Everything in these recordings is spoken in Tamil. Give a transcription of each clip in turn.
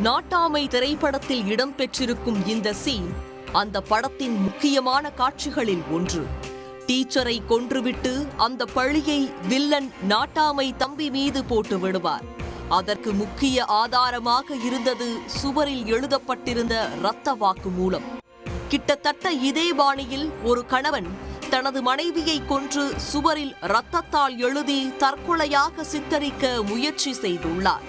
நாட்டாமை திரைப்படத்தில் இடம்பெற்றிருக்கும் இந்த சீன் அந்த படத்தின் முக்கியமான காட்சிகளில் ஒன்று. டீச்சரை கொன்றுவிட்டு அந்த பழியை வில்லன் நாட்டாமை தம்பி மீது போட்டு விடுவார். அதற்கு முக்கிய ஆதாரமாக இருந்தது சுவரில் எழுதப்பட்டிருந்த இரத்த வாக்குமூலம். கிட்டத்தட்ட இதே பாணியில் ஒரு கணவன் தனது மனைவியை கொன்று சுவரில் இரத்தத்தால் எழுதி தற்கொலையாக சித்தரிக்க முயற்சி செய்துள்ளார்.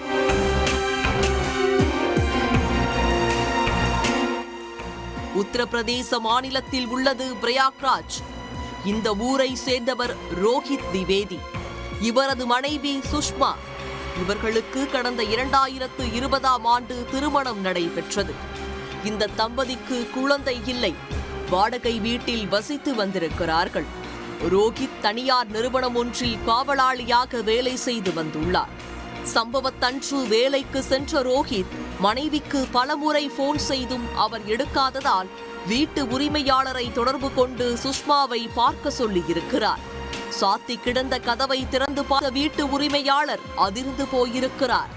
உத்தரப்பிரதேச மாநிலத்தில் உள்ளது பிரயாக்ராஜ். இந்த ஊரை சேர்ந்தவர் ரோஹித் திவேதி. இவரது மனைவி சுஷ்மா. இவர்களுக்கு கடந்த 2020ஆம் ஆண்டு திருமணம் நடைபெற்றது. இந்த தம்பதிக்கு குழந்தை இல்லை. வாடகை வீட்டில் வசித்து வந்திருக்கிறார்கள். ரோஹித் தனியார் நிறுவனம் ஒன்றில் காவலாளியாக வேலை செய்து வந்துள்ளார். சம்பவத்தன்று வேலைக்கு சென்ற ரோஹித் மனைவிக்கு பலமுறை போன் செய்தும் அவர் எடுக்காததால் வீட்டு உரிமையாளரை தொடர்பு கொண்டு சுஷ்மாவை பார்க்க சொல்லியிருக்கிறார். சாத்தி கிடந்த கதவை திறந்து பார்த்த வீட்டு உரிமையாளர் அதிர்ந்து போயிருக்கிறார்.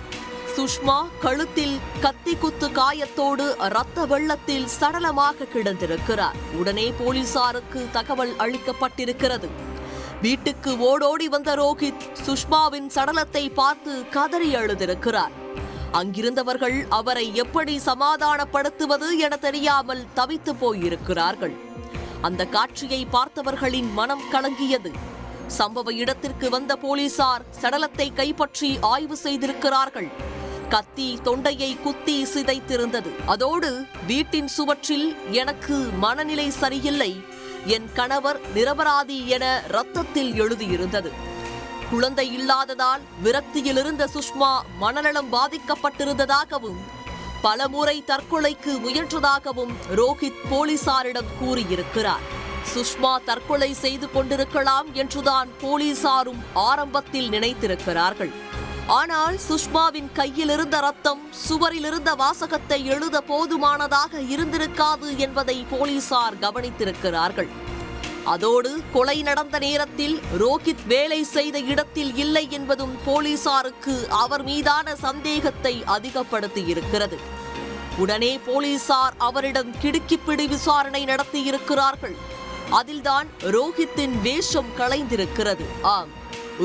சுஷ்மா கழுத்தில் கத்தி குத்து காயத்தோடு இரத்த வெள்ளத்தில் சடலமாக கிடந்திருக்கிறார். உடனே போலீசாருக்கு தகவல் அளிக்கப்பட்டிருக்கிறது. வீட்டுக்கு ஓடோடி வந்த ரோஹித் சுஷ்மாவின் சடலத்தை பார்த்து கதறி அழுதிருக்கிறார். அங்கிருந்தவர்கள் அவரை எப்படி சமாதானப்படுத்துவது என தெரியாமல் தவித்து போயிருக்கிறார்கள். அந்த காட்சியை பார்த்தவர்களின் மனம் கலங்கியது. சம்பவ இடத்திற்கு வந்த போலீசார் சடலத்தை கைப்பற்றி ஆய்வு செய்திருக்கிறார்கள். கத்தி தொண்டையை குத்தி சிதைத்திருந்தது. அதோடு வீட்டின் சுவற்றில் எனக்கு மனநிலை சரியில்லை, என் கணவர் நிரபராதி என இரத்தத்தில் எழுதியிருந்தது. குழந்தை இல்லாததால் விரக்தியில் இருந்த சுஷ்மா மனநலம் பாதிக்கப்பட்டிருந்ததாகவும் பலமுறை தற்கொலைக்கு முயன்றதாகவும் ரோஹித் போலீசாரிடம் கூறியிருக்கிறார். சுஷ்மா தற்கொலை செய்து கொண்டிருக்கலாம் என்றுதான் போலீசாரும் ஆரம்பத்தில் நினைத்திருக்கிறார்கள். ஆனால் சுஷ்மாவின் கையில் இருந்த ரத்தம் சுவரில் இருந்த வாசகத்தை எழுத போதுமானதாக இருந்திருக்காது என்பதை போலீசார் கவனித்திருக்கிறார்கள். அதோடு கொலை நடந்த நேரத்தில் ரோஹித் வேலை செய்த இடத்தில் இல்லை என்பதும் போலீசாருக்கு அவர் மீதான சந்தேகத்தை அதிகப்படுத்தியிருக்கிறது. உடனே போலீசார் அவரிடம் கிடுக்கிப்பிடி விசாரணை நடத்தியிருக்கிறார்கள். அதில்தான் ரோஹித்தின் வேஷம் களைந்திருக்கிறது. ஆம்,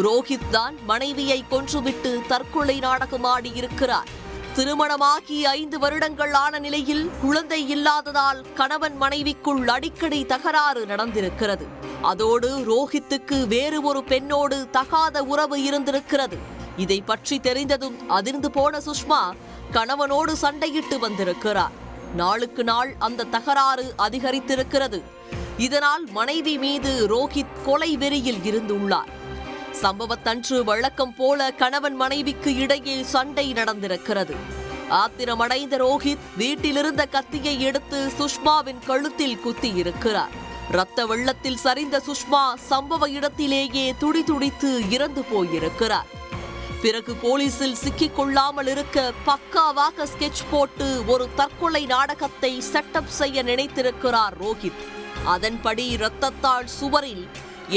ரோஹித் தான் மனைவியை கொன்றுவிட்டு தற்கொலை நாடகமாடியிருக்கிறார். திருமணமாகி 5 வருடங்கள் ஆன நிலையில் குழந்தை இல்லாததால் கணவன் மனைவிக்குள் அடிக்கடி தகராறு நடந்திருக்கிறது. அதோடு ரோஹித்துக்கு வேறு ஒரு பெண்ணோடு தகாத உறவு இருந்திருக்கிறது. இதை பற்றி தெரிந்ததும் அதிர்ந்து போன சுஷ்மா கணவனோடு சண்டையிட்டு வந்திருக்கிறார். நாளுக்கு நாள் அந்த தகராறு அதிகரித்திருக்கிறது. இதனால் மனைவி மீது ரோஹித் கொலை வெறியில் இருந்துள்ளார். சம்பவத்தன்று வழக்கம் போல கணவன் மனைவிக்கு இடையே சண்டை நடந்திருக்கிறது. ஆத்திரமடைந்த ரோஹித் வீட்டிலிருந்த கத்தியை எடுத்து சுஷ்மாவின் கழுத்தில் குத்தி இருக்கிறார். இரத்த வெள்ளத்தில் சரிந்த சுஷ்மா சம்பவ இடத்திலேயே துடிதுடித்து இறந்து போயிருக்கிறார். பிறகு போலீசில் சிக்கிக் கொள்ளாமல் இருக்க பக்காவாக ஸ்கெட்ச் போட்டு ஒரு தற்கொலை நாடகத்தை செட்டப் செய்ய நினைத்திருக்கிறார் ரோஹித். அதன்படி இரத்தத்தால் சுவரில்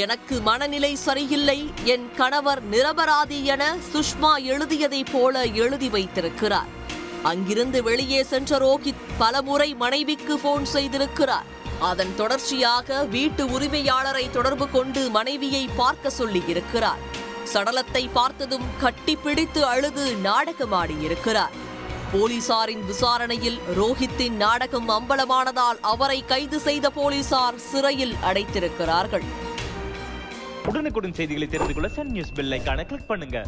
எனக்கு மனநிலை சரியில்லை, என் கணவர் நிரபராதி என சுஷ்மா எழுதியதை போல எழுதி வைத்திருக்கிறார். அங்கிருந்து வெளியே சென்ற ரோஹித் பலமுறை மனைவிக்கு போன் செய்திருக்கிறார். அதன் தொடர்ச்சியாக வீட்டு உரிமையாளரை தொடர்பு கொண்டு மனைவியை பார்க்க சொல்லி இருக்கிறார். சடலத்தை பார்த்ததும் கட்டிப்பிடித்து அழுது நாடகமாடியிருக்கிறார். போலீசாரின் விசாரணையில் ரோஹித்தின் நாடகம் அம்பலமானதால் அவரை கைது செய்த போலீசார் சிறையில் அடைத்திருக்கிறார்கள். உடனுக்குடன் செய்திகளை தெரிந்து கொள்ள சன் நியூஸ் பெல் ஐகானை கிளிக் பண்ணுங்க.